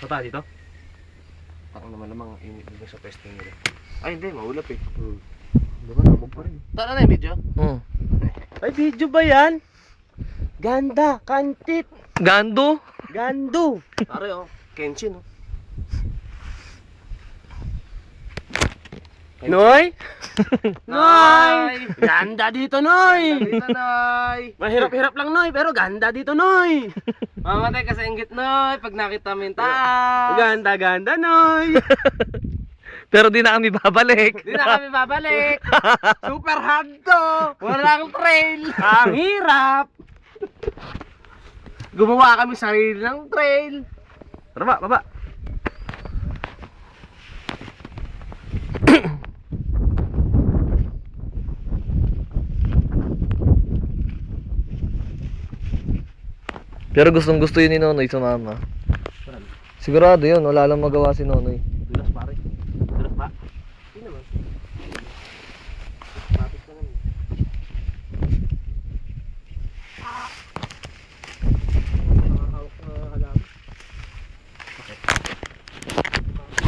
Baba dito? Ako naman namang init dito sa pwesto nila. Ay hindi, maulap eh. Diba namog pa rin? Tara na yung video. Ay, video ba yan? Ganda, kantit, Gando. gando. Pare oh, Kenshin oh. Noy! Noy! Noy! Ganda dito, Noy! Dito, Noy! Mahirap-hirap lang, Noy, pero ganda dito, Noy! Mamatay ka sa inggit, Noy, pag nakita mo yung taas. Ganda, Noy! Pero di na kami babalik. Di na kami babalik. Super hard to. Walang trail. Ang hirap! Gumawa kami sarili ng trail. Tara ba, baba. Pero gustong gusto yun ni Nonoy sumama. Sigurado yun, wala lang magawa si Nonoy.